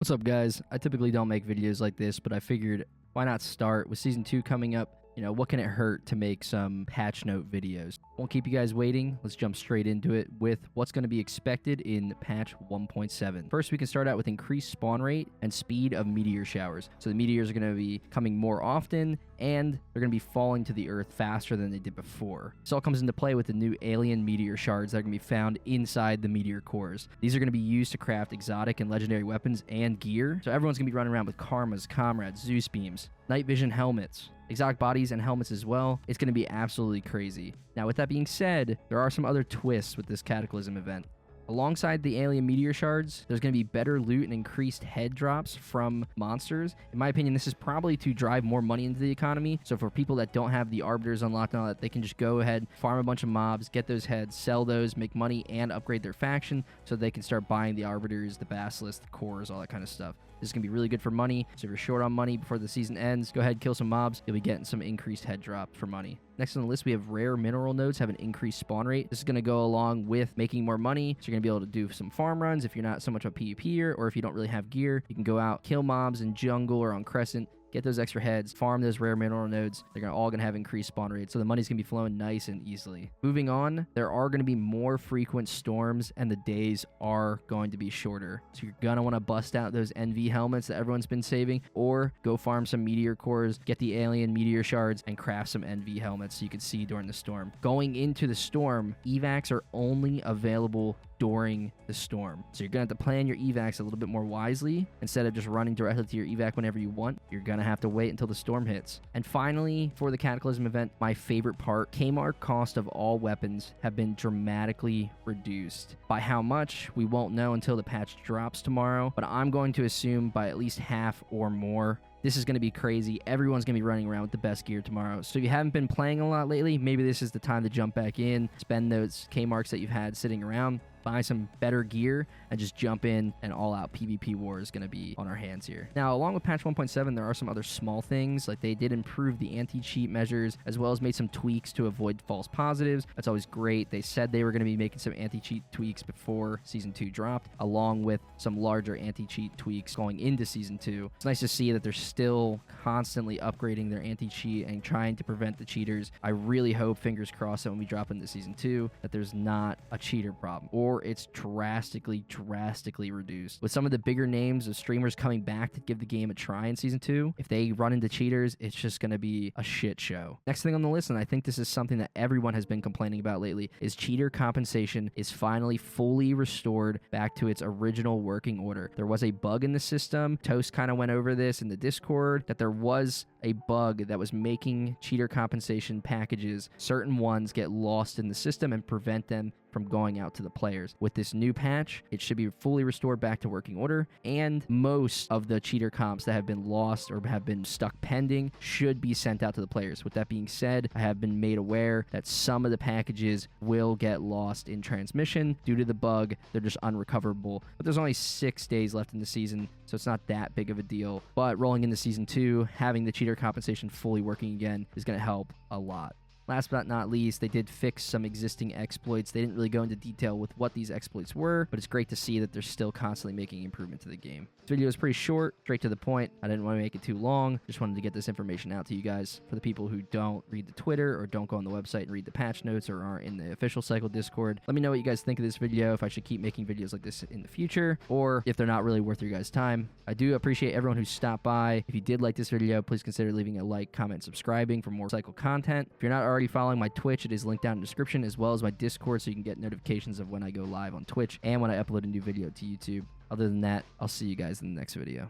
What's up, guys? I typically don't make videos like this, but I figured why not start with Season 2 coming up. You know, what can it hurt to make some patch note videos? Won't keep you guys waiting. Let's jump straight into it with what's going to be expected in patch 1.7. First, we can start out with increased spawn rate and speed of meteor showers. So the meteors are going to be coming more often, and they're going to be falling to the earth faster than they did before. This all comes into play with the new alien meteor shards that are going to be found inside the meteor cores. These are going to be used to craft exotic and legendary weapons and gear. So everyone's going to be running around with karmas, comrades, Zeus beams, night vision helmets, exotic bodies and helmets as well. It's going to be absolutely crazy. Now, with that being said, there are some other twists with this Cataclysm event. Alongside the alien meteor shards, there's going to be better loot and increased head drops from monsters. In my opinion, this is probably to drive more money into the economy. So for people that don't have the arbiters unlocked and all that, they can just go ahead, farm a bunch of mobs, get those heads, sell those, make money, and upgrade their faction so they can start buying the arbiters, the basilisk, the cores, all that kind of stuff. This is going to be really good for money. So if you're short on money before the season ends, go ahead, kill some mobs. You'll be getting some increased head drop for money. Next on the list, we have rare mineral nodes have an increased spawn rate. This is going to go along with making more money. So you're going to be able to do some farm runs if you're not so much of a PvPer, or if you don't really have gear. You can go out, kill mobs in jungle or on Crescent, get those extra heads, farm those rare mineral nodes. They're all going to have increased spawn rates, so the money's going to be flowing nice and easily. Moving on, there are going to be more frequent storms, and the days are going to be shorter. So you're going to want to bust out those NV helmets that everyone's been saving, or go farm some meteor cores, get the alien meteor shards, and craft some NV helmets so you can see during the storm. Going into the storm, evacs are only available during the storm. So you're going to have to plan your evacs a little bit more wisely. Instead of just running directly to your evac whenever you want, you're going to have to wait until the storm hits. And finally, for the Cataclysm event, my favorite part, Kmart cost of all weapons have been dramatically reduced. By how much, we won't know until the patch drops tomorrow, but I'm going to assume by at least half or more. This is going to be crazy. Everyone's going to be running around with the best gear tomorrow. So if you haven't been playing a lot lately, maybe this is the time to jump back in, spend those Kmarks that you've had sitting around, buy some better gear, and just jump in, and all-out PvP war is going to be on our hands here. Now, along with patch 1.7, there are some other small things, like they did improve the anti-cheat measures, as well as made some tweaks to avoid false positives. That's always great. They said they were going to be making some anti-cheat tweaks before Season 2 dropped, along with some larger anti-cheat tweaks going into Season 2. It's nice to see that they're still constantly upgrading their anti-cheat and trying to prevent the cheaters. I really hope, fingers crossed, that when we drop into Season 2, that there's not a cheater problem, or it's drastically reduced. With some of the bigger names of streamers coming back to give the game a try in Season 2, if they run into cheaters, it's just going to be a shit show. Next thing on the list, and I think this is something that everyone has been complaining about lately, is cheater compensation is finally fully restored back to its original working order. There was a bug in the system. Toast kind of went over this in the Discord, that there was a bug that was making cheater compensation packages, certain ones, get lost in the system and prevent them from going out to the players. With this new patch, it should be fully restored back to working order, and most of the cheater comps that have been lost or have been stuck pending should be sent out to the players. With that being said, I have been made aware that some of the packages will get lost in transmission due to the bug. They're just unrecoverable, but there's only 6 days left in the season, so it's not that big of a deal. But rolling into Season 2, having the cheater compensation fully working again is going to help a lot. Last but not least, they did fix some existing exploits. They didn't really go into detail with what these exploits were, but it's great to see that they're still constantly making improvement to the game. This video is pretty short, straight to the point. I didn't want to make it too long. Just wanted to get this information out to you guys. For the people who don't read the Twitter or don't go on the website and read the patch notes or aren't in the official Cycle Discord, let me know what you guys think of this video, if I should keep making videos like this in the future, or if they're not really worth your guys' time. I do appreciate everyone who stopped by. If you did like this video, please consider leaving a like, comment, subscribing for more Cycle content. If you're not already following my Twitch, it is linked down in the description, as well as my Discord, so you can get notifications of when I go live on Twitch and when I upload a new video to YouTube. Other than that, I'll see you guys in the next video.